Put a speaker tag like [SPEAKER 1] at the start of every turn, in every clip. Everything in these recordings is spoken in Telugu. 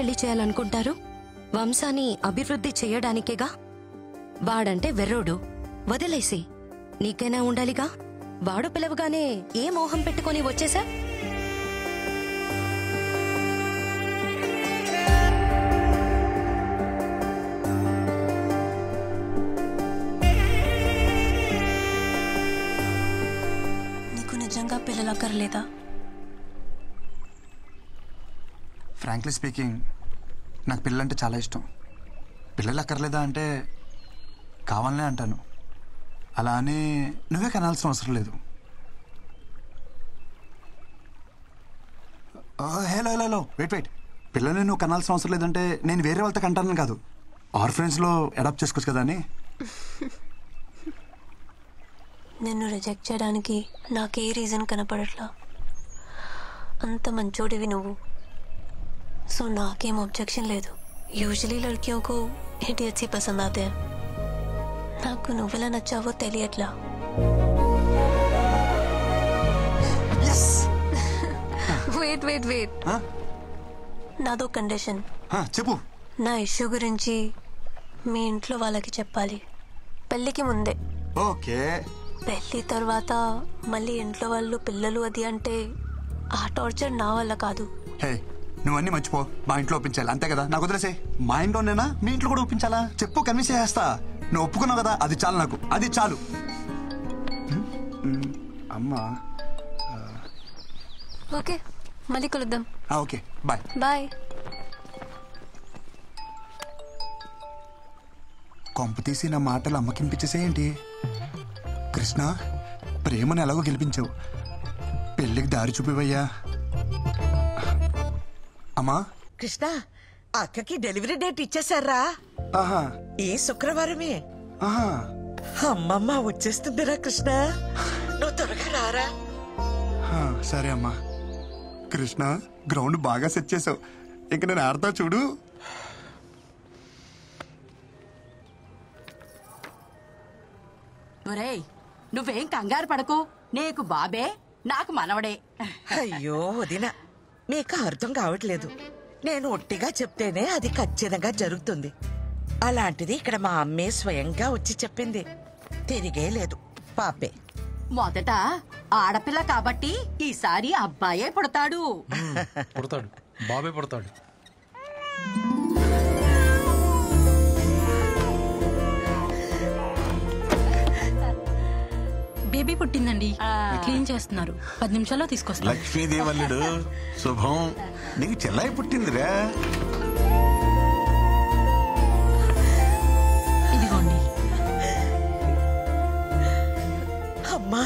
[SPEAKER 1] పెళ్లి చేయాలనుకుంటారు? వంశాన్ని అభివృద్ధి చెయ్యడానికేగా. వాడంటే వెర్రోడు, వదిలేసి నీకైనా ఉండాలిగా. వాడు పిలవగానే ఏ మోహం పెట్టుకొని వచ్చేసా?
[SPEAKER 2] నీకు నిజంగా పిల్లలక్కర్లేదా?
[SPEAKER 3] ఫ్రాంక్లీ స్పీకింగ్, నాకు పిల్లలంటే చాలా ఇష్టం. పిల్లలు అక్కర్లేదా అంటే కావాలనే అంటాను. అలా అని నువ్వే కనాల్సిన అవసరం లేదు. Hello hello hello wait. పిల్లల్ని నువ్వు కనాల్సిన అవసరం లేదంటే నేను వేరే వాళ్ళతో కంటాను కాదు, ఆర్ఫరెన్స్లో అడాప్ట్ చేసుకోవచ్చు కదా అని.
[SPEAKER 2] నిన్ను రిజెక్ట్ చేయడానికి నాకే రీజన్ కనపడట్లా. అంత మంచోడివి నువ్వు, సో నాకేం ऑब्जेक्शन లేదు. యూజువల్లీ लड़कियों को इडियट्स ही पसंद आते हैं. నాకు నువ్వెలా నచ్చావో తెలియట్లా. వెయిట్ నాదో కండిషన్.
[SPEAKER 3] చెప్పు.
[SPEAKER 2] నా ఇష్యూ గురించి మీ ఇంట్లో వాళ్ళకి చెప్పాలి, పెళ్ళికి ముందే.
[SPEAKER 3] ఓకే.
[SPEAKER 2] పెళ్ళి తర్వాత మళ్ళీ ఇంట్లో వాళ్ళు పిల్లలు అది అంటే ఆ టార్చర్ నా వల్ల కాదు.
[SPEAKER 3] హే, నువ్వు అన్నీ మర్చిపో. మా ఇంట్లో ఒప్పించాలి అంతే కదా. నాకు వదిలేసే. మా ఇంట్లోనేనా మీ ఇంట్లో కూడా ఒప్పించాలా? చెప్పు, కన్విన్స్ చేస్తా. నువ్వు ఒప్పుకున్నావు కదా, అది చాలు నాకు, అది చాలు. అమ్మా
[SPEAKER 2] ఓకే, మళ్ళీ కలుద్దాం.
[SPEAKER 3] Okay, bye.
[SPEAKER 2] బాయ్.
[SPEAKER 3] కొంప తీసి నా మాటలు అమ్మకింపించేసేయండి. కృష్ణ, ప్రేమను ఎలాగో గెలిపించావు, పెళ్ళికి దారి చూపివయ్యా. అమ్మా.
[SPEAKER 4] కృష్ణ, అక్కకి డెలివరీ డేట్ ఇచ్చేసారా? ఈ శుక్రవారమే. అమ్మమ్మ వచ్చేస్తుందిరా కృష్ణ, నువ్వు త్వరగా రారా.
[SPEAKER 3] సరే అమ్మా. కృష్ణ, గ్రౌండ్ బాగా సెట్ చేసావు, ఇంక నేను ఆడతా చూడు.
[SPEAKER 5] ఒరేయ్, నువ్వేం కంగారు పడకు. నీకు బాబే, నాకు మనవడే.
[SPEAKER 4] అయ్యో వదినా, మీకు అర్థం కావట్లేదు. నేను ఒట్టిగా చెప్తేనే అది ఖచ్చితంగా జరుగుతుంది. అలాంటిది ఇక్కడ మా అమ్మే స్వయంగా వచ్చి చెప్పింది. తిరిగే లేదు, పాపే.
[SPEAKER 5] మొదట ఆడపిల్ల కాబట్టి ఈసారి అబ్బాయే పుడతాడు.
[SPEAKER 6] బాబే పుడతాడు.
[SPEAKER 7] బేబీ పుట్టిందండి, క్లీన్ చేస్తున్నారు. 10 నిమిషాల్లో తీసుకొస్తారు.
[SPEAKER 8] లక్ష్మీదేవల్లుడు శుభం. నీకు చెల్లాయి పుట్టిందిరా.
[SPEAKER 7] ఇదిగోండి.
[SPEAKER 4] అమ్మా,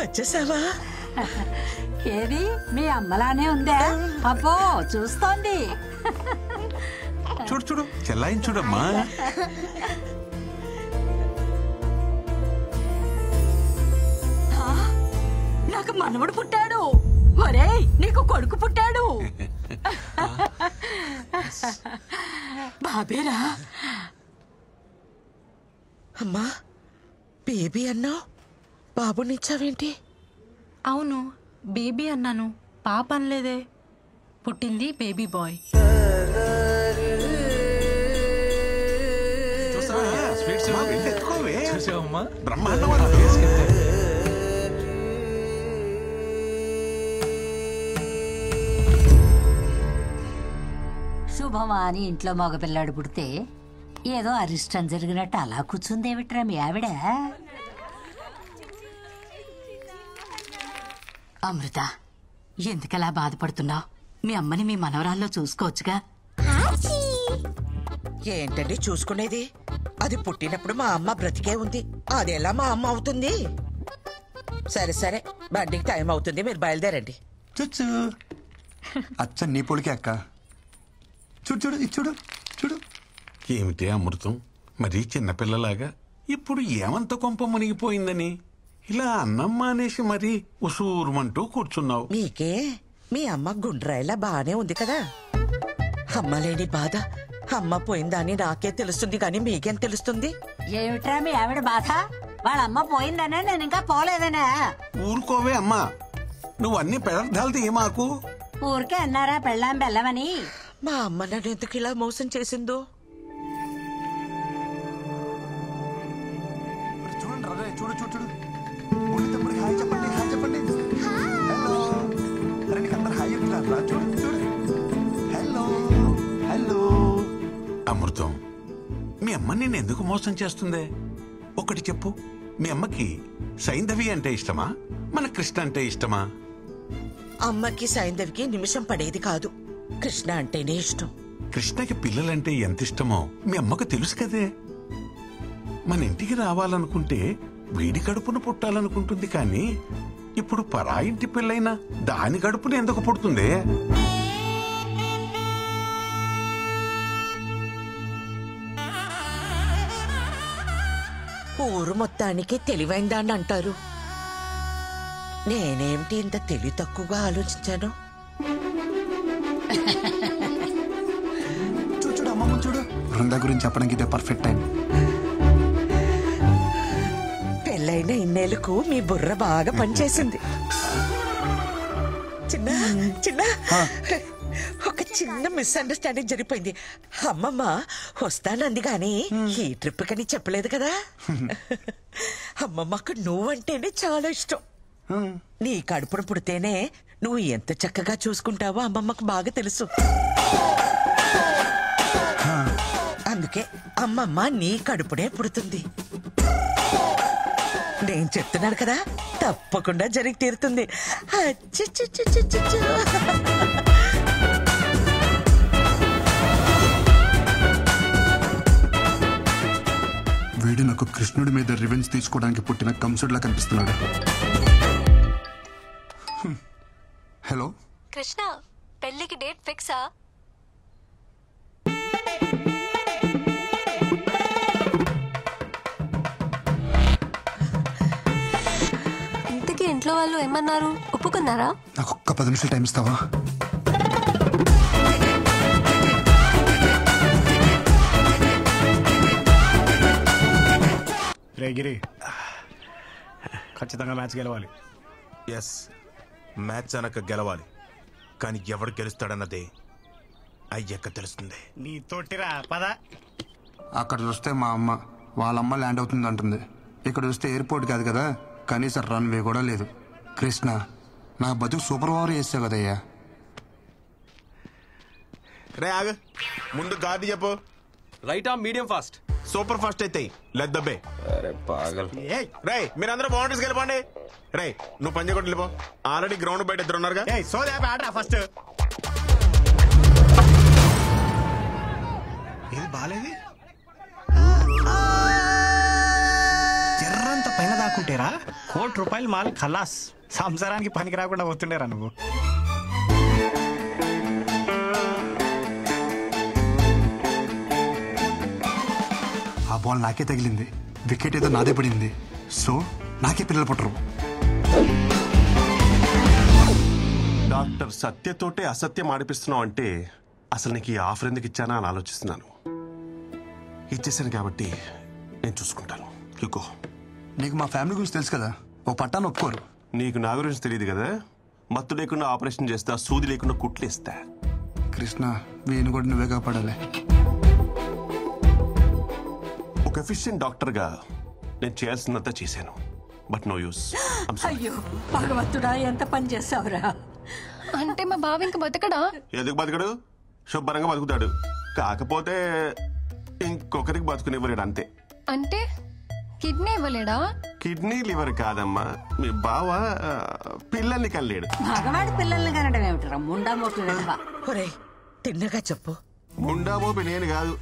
[SPEAKER 4] వచ్చేసావా?
[SPEAKER 5] ఏది మీ అమ్మలానే ఉందా? అబ్బో, చూస్తోంది.
[SPEAKER 8] చూడు చూడు, చెల్లాయిని చూడమ్మా.
[SPEAKER 5] నాకు మనవడు పుట్టాడు. ఒరేయ్, నీకు కొడుకు పుట్టాడు. బాబేరా.
[SPEAKER 4] అమ్మా, బేబీ అన్నావు, బాబునిచ్చావేంటి?
[SPEAKER 7] అవును, బేబీ అన్నాను, పాప అనలేదే. పుట్టింది బేబీ బాయ్.
[SPEAKER 9] శుభమా అని ఇంట్లో మగపిల్లాడు పుడితే ఏదో అరిష్టం జరిగినట్టు అలా కూర్చుందేమిట్రా మీ ఆవిడ?
[SPEAKER 5] అమృత, ఎందుకలా బాధపడుతున్నావు? మీ అమ్మని మీ మనవరాల్లో చూసుకోవచ్చుగా.
[SPEAKER 4] ఏంటండి చూసుకునేది? అది పుట్టినప్పుడు మా అమ్మ బ్రతికే ఉంది, అదెలా మా అమ్మ అవుతుంది? సరే సరే, బండికి టైం అవుతుంది, మీరు బయలుదేరండి.
[SPEAKER 3] చూచు, అచ్చ నీ పొలికే అక్క. చూడు చూడు, ఇది చూడు చూడు.
[SPEAKER 8] ఏమిటి అమృతం, మరీ చిన్నపిల్లలాగా ఇప్పుడు ఏమంత కొంప మునిగిపోయిందని ఇలా అన్నం మానేసి మరీ ఉసూరుమంటూ కూర్చున్నావు.
[SPEAKER 4] మీకే మీ అమ్మ గుండ్రాయిలా బానే ఉంది కదా. అమ్మ లేని బాధ అమ్మ పోయిందని నాకే తెలుస్తుంది, కానీ మీకేం తెలుస్తుంది?
[SPEAKER 9] ఏమిట్రా మీ ఆవిడ బాధ? వాళ్ళమ్మ పోయిందనే, నేను ఇంకా పోలేదనే.
[SPEAKER 8] ఊరుకోవే అమ్మా, నువ్వు అన్ని పదార్థాలు తీయమాకు.
[SPEAKER 9] ఊరికే అన్నారా పెళ్ళాం బెల్లమని?
[SPEAKER 4] మా అమ్మ నన్ను ఎందుకు ఇలా మోసం చేసిందో.
[SPEAKER 3] చూడండి రా, చూడు చూడు చూడు. బుల్లి తమ్ముడికి హాయ్ చెప్పండి, హాయ్ చెప్పండి. హలో. అరే నీకు అందరు హాయ్ చెప్తున్నారు రా, చూడు చూడు. Hello hello.
[SPEAKER 8] అమృతం, మీ అమ్మ నిన్ను ఎందుకు మోసం చేస్తుందే? ఒకటి చెప్పు, మీ అమ్మకి సైంధవి అంటే ఇష్టమా, మన కృష్ణ అంటే ఇష్టమా?
[SPEAKER 4] అమ్మకి సైంధవికి నిమిషం పడేది కాదు. కృష్ణ అంటేనే ఇష్టం.
[SPEAKER 8] కృష్ణకి పిల్లలంటే ఎంత ఇష్టమో మీ అమ్మకు తెలుసు కదే. మన ఇంటికి రావాలనుకుంటే వీడి కడుపున పుట్టాలనుకుంటుంది, కానీ ఇప్పుడు పరాయింటి పిల్లైనా దాని కడుపున ఎందుకు పుడుతుంది?
[SPEAKER 4] ఊరు మొత్తానికి తెలివైందాన్ని అంటారు. నేనేమిటి ఇంత తెలివి తక్కువగా ఆలోచించాను?
[SPEAKER 3] చూడు చూడు అమ్మమ్మ చూడు. బృందా గురించి చెప్పడానికి ఇదే పర్ఫెక్ట్ టైం.
[SPEAKER 4] పెళ్ళైన ఇన్నేళ్లకు మీ బుర్ర బాగా పనిచేసింది. చిన్న చిన్న ఒక చిన్న మిస్అండర్స్టాండింగ్ జరిగిపోయింది. అమ్మమ్మ వస్తానంది గాని ఈ ట్రిప్ కని చెప్పలేదు కదా. అమ్మమ్మకు నువ్వంటేనే చాలా ఇష్టం. నీ కడుపును పుడితేనే నువ్వు ఎంత చక్కగా చూసుకుంటావో అమ్మమ్మకు బాగా తెలుసు. అందుకే అమ్మమ్మ నీ కడుపునే పుడుతుంది. నేను చెప్తున్నాను కదా, తప్పకుండా జరిగి తీరుతుంది.
[SPEAKER 3] వీడు నాకు కృష్ణుడి మీద రివెంజ్ తీసుకోవడానికి పుట్టిన కంసుడిలా కనిపిస్తున్నాడు. హలో
[SPEAKER 2] కృష్ణ, పెళ్లికి డేట్ ఫిక్సా? ఇంతకీ ఇంట్లో వాళ్ళు ఏమన్నారు? ఒప్పుకున్నారా?
[SPEAKER 3] నాకు ఒక్క 10 నిమిషాలు టైం ఇస్తావా?
[SPEAKER 10] రే గిరి, ఖచ్చితంగా మ్యాచ్ గెలవాలి.
[SPEAKER 11] ఎస్, మ్యాచ్ అనక గెలవాలి. కానీ ఎవడు గెలుస్తాడన్నదే అయ్యక్క తెలుస్తుంది.
[SPEAKER 10] నీ తోటిరా పద.
[SPEAKER 3] అక్కడ చూస్తే మా అమ్మ వాళ్ళమ్మ ల్యాండ్ అవుతుంది అంటుంది. ఇక్కడ చూస్తే ఎయిర్పోర్ట్ కాదు కదా, కనీసం రన్వే కూడా లేదు. కృష్ణ, నా బతుకు సూపర్ ఓవర్ చేసావు కదయ్యా.
[SPEAKER 11] రే ఆగ, ముందు గాడి చెప్పు.
[SPEAKER 6] రైటా మీడియం ఫాస్ట్?
[SPEAKER 11] సూపర్ ఫాస్ట్ అయితే లెట్ ద బే. అరే పాగల్. రే మీరందరూ బౌండరీస్ గెలపండి. రే నువ్వు పంజ కొట్టి వెళ్ళిపో. ఆల్రెడీ గ్రౌండ్ బయట ఇద్దరు ఉన్నారుగా.
[SPEAKER 10] సోదే ఆడరా ఫస్ట్. ఇది బాలేది. జర్రంత పైన దాక్కుంటేరా ₹1,00,00,000 మాల్ ఖలాస్. సంసారానికి పనికి రాకుండా పోతుండేరా నువ్వు.
[SPEAKER 3] ఆ బాల్ నాకే తగిలింది, వికెట్ ఏదో నాదే పడింది. సో నాకే పిల్లలు పుట్టరు.
[SPEAKER 11] డాక్టర్ సత్యతోటే అసత్యం ఆడిపిస్తున్నావు అంటే అసలు నీకు ఈ ఆఫర్ ఎందుకు ఇచ్చానా అని ఆలోచిస్తున్నాను. ఇచ్చేసాను కాబట్టి నేను చూసుకుంటాను. యుకో,
[SPEAKER 3] నీకు మా ఫ్యామిలీ గురించి తెలుసు కదా, ఓ పట్టాను ఒప్పుకోరు.
[SPEAKER 11] నీకు నా గురించి తెలియదు కదా. మత్తు లేకుండా ఆపరేషన్ చేస్తా, సూది లేకుండా కుట్లేస్తా.
[SPEAKER 3] కృష్ణ, వీణు కూడా నువ్వే కాపాడాలి.
[SPEAKER 11] ఒక ఎఫిషియెంట్ డాక్టర్గా నేను చేయాల్సినంత చేశాను. But no use.
[SPEAKER 9] అయ్యో భగవంతుడా, ఎంత పని చేసావురా.
[SPEAKER 2] అంటే మా బావ ఇంక బతకడా?
[SPEAKER 11] ఎందుకు బతకడు? శుభ్రంగా బతుకుతాడు. కాకపోతే ఇంకొకరికి బతుకునివ్వలేడు అంతే.
[SPEAKER 2] అంటే కిడ్నీ ఇవ్వలేడా?
[SPEAKER 11] కిడ్నీ లివర్ కాదమ్మా, మీ బావ పిల్లల్ని కనలేడు.
[SPEAKER 9] మగవాడి పిల్లల్ని కనడం ఏమిటరా ముండా మోపి వెళ్ళవా.
[SPEAKER 4] ఒరే తిన్నగా చెప్పు.
[SPEAKER 11] ముండా మోపి నేను కాదు,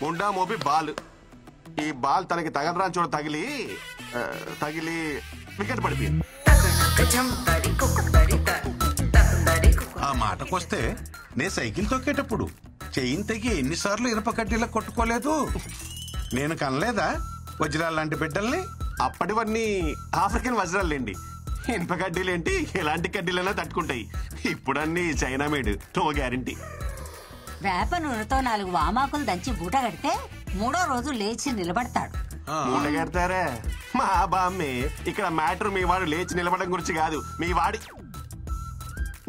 [SPEAKER 11] ముండా మోపి బాల్. ఈ బాల్ తనకి తగలరా చూడ తగిలి వికెట్ పడిపోయింది.
[SPEAKER 8] ఆ మాటకొస్తే నేను సైకిల్ తొక్కేటప్పుడు చెయ్యిని తెగి ఎన్నిసార్లు ఇనప కడ్డీలా కొట్టుకోలేదు. నేను కనలేదా వజ్రాలు లాంటి బిడ్డల్ని?
[SPEAKER 11] అప్పటివన్నీ ఆఫ్రికన్ వజ్రాలేండి. ఇనుప కడ్డీలేంటి, ఎలాంటి కడ్డీలైనా తట్టుకుంటాయి. ఇప్పుడన్నీ చైనా మేడ్, నో గ్యారంటీ.
[SPEAKER 9] వేప నూనెతో 4 వామాకులు దంచి బూట కడితే 3వ రోజు లేచి నిలబడతాడు.
[SPEAKER 11] మూట కడతారా? మా బామ్మే. ఇక్కడ మ్యాటర్ మీ వాడు లేచి నిలబడడం గురించి కాదు, మీ వాడి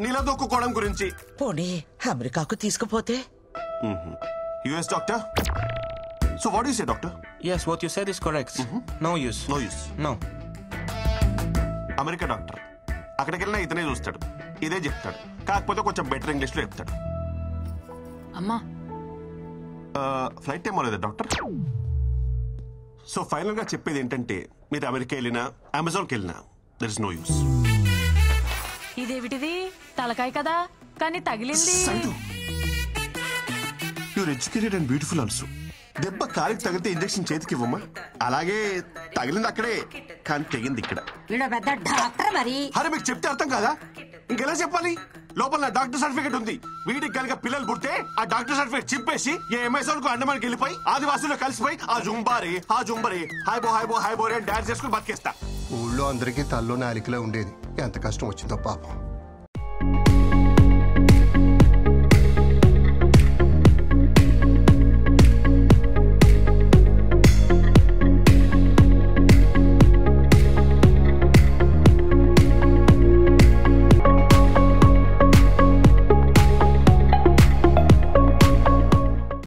[SPEAKER 11] నిలదొక్కుకోవడం గురించి.
[SPEAKER 4] పోనీ అమెరికాకు తీసుకుపోతే?
[SPEAKER 11] US doctor. So what you say doctor?
[SPEAKER 6] Yes, what you said is correct. No use.
[SPEAKER 11] No use.
[SPEAKER 6] No.
[SPEAKER 11] America doctor అక్కడికి వెళ్ళినా ఇతనే చూస్తాడు, ఇదే చెప్తాడు, కాకపోతే కొంచెం బెటర్ ఇంగ్లీష్ లో చెప్తాడు.
[SPEAKER 7] అమ్మా
[SPEAKER 11] ఫ్లైట్ టైం అవ్వలేదా డాక్టర్? సో ఫైనల్ గా చెప్పేది ఏంటంటే మీరు అమెరికా వెళ్ళినా అమెజాన్కి వెళ్ళినా దర్ ఇస్ నో యూస్.
[SPEAKER 7] ఇదేమిటిది తలకాయ కదా కానీ తగిలింది.
[SPEAKER 11] Your educated and beautiful also. దెబ్బ కాలికి తగిలితే ఇంజెక్షన్ చేతికి ఇవ్వమ్మా, అలాగే తగిలింది అక్కడే కానీ తెగింది ఇక్కడ.
[SPEAKER 9] వీడు పెద్ద డాక్టర్ మరి.
[SPEAKER 11] అరే మీకు చెప్తే అర్థం కాదా? ఇంకెలా చెప్పాలి? లోపల నా డాక్టర్ సర్టిఫికేట్ ఉంది. వీడికి కనుక పిల్లలు పుడితే ఆ డాక్టర్ సర్టిఫికేట్ చింపేసి ఏ అమెజాన్ కు అండమానికి వెళ్ళిపోయి ఆదివాసుల్లో కలిసిపోయి ఆ జుంబారే హాయ్ బో డాన్స్ చేసుకుని బతికేస్తా.
[SPEAKER 12] ఊళ్ళో అందరికీ తల్లో నాలికలో ఉండేది, ఎంత కష్టం వచ్చిందో పాపం.